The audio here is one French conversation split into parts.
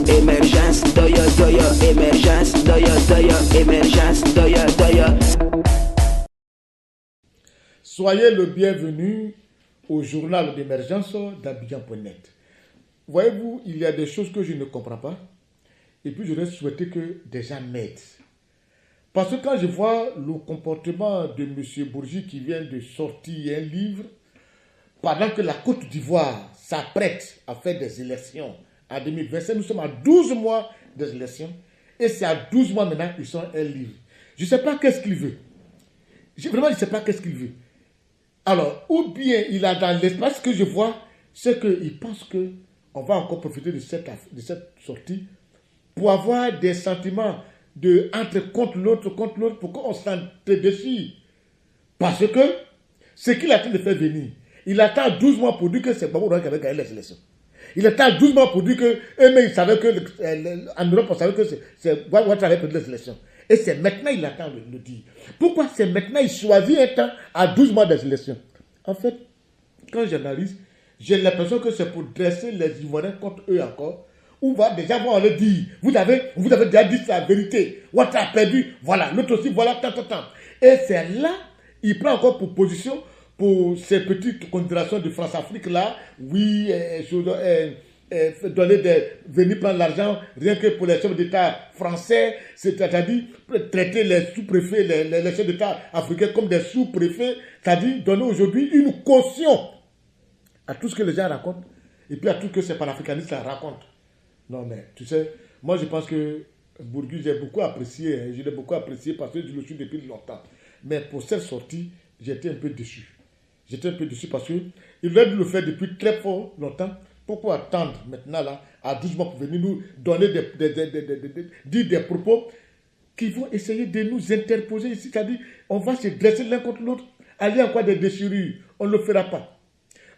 Émergence, émergence, émergence, Soyez le bienvenu au journal d'émergence d'Abidjan.net. Voyez-vous, il y a des choses que je ne comprends pas et puis j'aurais souhaité que des gens m'aident. Parce que quand je vois le comportement de M. Bourgi qui vient de sortir un livre, pendant que la Côte d'Ivoire s'apprête à faire des élections en 2025, nous sommes à 12 mois des élections et c'est à 12 mois maintenant qu'ils sont un livre. Je ne sais pas qu'est-ce qu'il veut. Vraiment, je ne sais pas qu'est-ce qu'il veut. Alors, ou bien il a dans l'espace que je vois, c'est qu'il pense qu'on va encore profiter de cette sortie pour avoir des sentiments de entre contre l'autre, pour qu'on s'entre dessus. Parce que ce qu'il attend de faire venir, il attend 12 mois pour dire que c'est Gbagbo qui avait gagné les élections. Il attend 12 mois pour dire que eux-mêmes, ils savaient que, en Europe, on savait que c'est Ouattara avait perdu les élections. Et c'est maintenant qu'il attend de le dire. Pourquoi c'est maintenant qu'il choisit un temps à 12 mois des élections? En fait, quand j'analyse, j'ai l'impression que c'est pour dresser les Ivoiriens contre eux encore. Ou va déjà voir le dire. Vous avez déjà dit la vérité. Ouattara a perdu. Voilà. L'autre aussi, voilà, tant. Et c'est là, il prend encore pour position pour ces petites considérations de France-Afrique là. Oui, venir prendre l'argent rien que pour les chefs d'État français, c'est-à-dire traiter les sous-préfets, les chefs d'État africains comme des sous-préfets, c'est-à-dire donner aujourd'hui une caution à tout ce que les gens racontent et puis à tout ce que ces panafricanistes racontent. Non mais, tu sais, moi je pense que Bourgi, j'ai beaucoup apprécié, je l'ai beaucoup apprécié parce que je le suis depuis longtemps. Mais pour cette sortie, j'étais un peu déçu. J'étais un peu déçu parce qu'il aurait dû le faire depuis très fort longtemps. Pourquoi attendre maintenant là, à 12 mois pour venir nous donner des propos qui vont essayer de nous interposer ici, c'est-à-dire on va se dresser l'un contre l'autre, aller encore des déchirures. On ne le fera pas.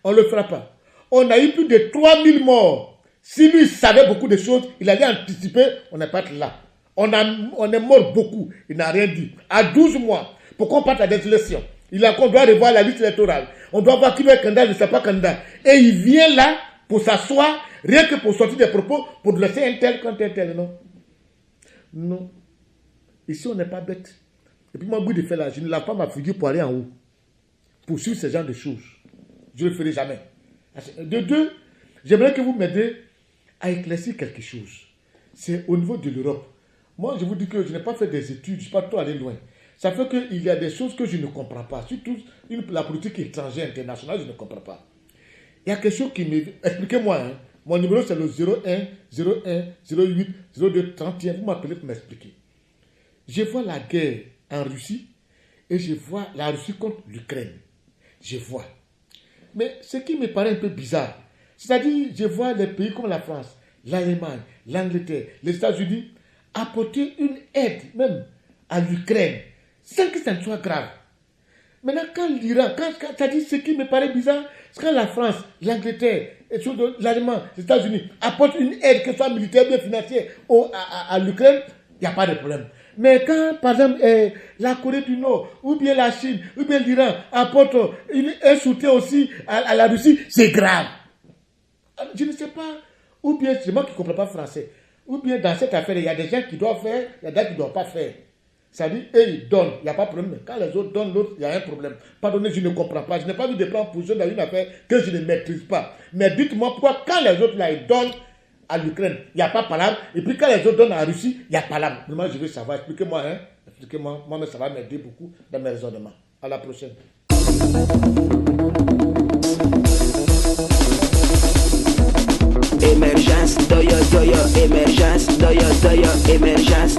On ne le fera pas. On a eu plus de 3000 morts. Si lui savait beaucoup de choses, il allait anticiper, on n'est pas là. On est mort beaucoup, il n'a rien dit. À 12 mois, pour qu'on parte à des élections, on doit revoir la liste électorale. On doit voir qui doit être candidat, ne sait pas candidat. Et il vient là pour s'asseoir, rien que pour sortir des propos, pour laisser un tel contre un tel, non. Non. Ici, on n'est pas bête. Et puis moi, au bout de faire là, je ne lave pas ma figure pour aller en haut. Pour suivre ce genre de choses. Je ne le ferai jamais. De deux, j'aimerais que vous m'aidiez à éclaircir quelque chose. C'est au niveau de l'Europe. Moi, je vous dis que je n'ai pas fait des études, je ne suis pas trop allé loin. Ça fait qu'il y a des choses que je ne comprends pas. Surtout la politique étrangère internationale, je ne comprends pas. Il y a quelque chose qui me... Expliquez-moi. Hein. Mon numéro, c'est le 01 01 08 02 31. Vous m'appelez pour m'expliquer. Je vois la guerre en Russie et je vois la Russie contre l'Ukraine. Je vois. Mais ce qui me paraît un peu bizarre, c'est-à-dire, je vois les pays comme la France, l'Allemagne, l'Angleterre, les États-Unis apporter une aide même à l'Ukraine sans que ça ne soit grave. Maintenant, quand l'Iran, c'est-à-dire ce qui me paraît bizarre, c'est quand la France, l'Angleterre, l'Allemagne, les États-Unis apportent une aide, que ce soit militaire ou bien financière, à l'Ukraine, il n'y a pas de problème. Mais quand, par exemple, la Corée du Nord, ou bien la Chine, ou bien l'Iran apportent un soutien aussi à la Russie, c'est grave. Je ne sais pas, ou bien c'est moi qui ne comprends pas français, ou bien dans cette affaire, il y a des gens qui doivent faire, il y a des gens qui ne doivent pas faire. C'est-à-dire, eux, ils donnent, il n'y a pas de problème. Quand les autres donnent l'autre, il y a un problème. Pardonnez, je ne comprends pas. Je n'ai pas vu de prendre position dans une affaire que je ne maîtrise pas. Mais dites-moi pourquoi, quand les autres, là, ils donnent à l'Ukraine, il n'y a pas de palabre. Et puis quand les autres donnent à la Russie, il y a palabre. Moi, je veux savoir. Expliquez-moi, hein. Expliquez-moi. Moi, ça va m'aider beaucoup dans mes raisonnements. À la prochaine. Émergence, émergence, émergence,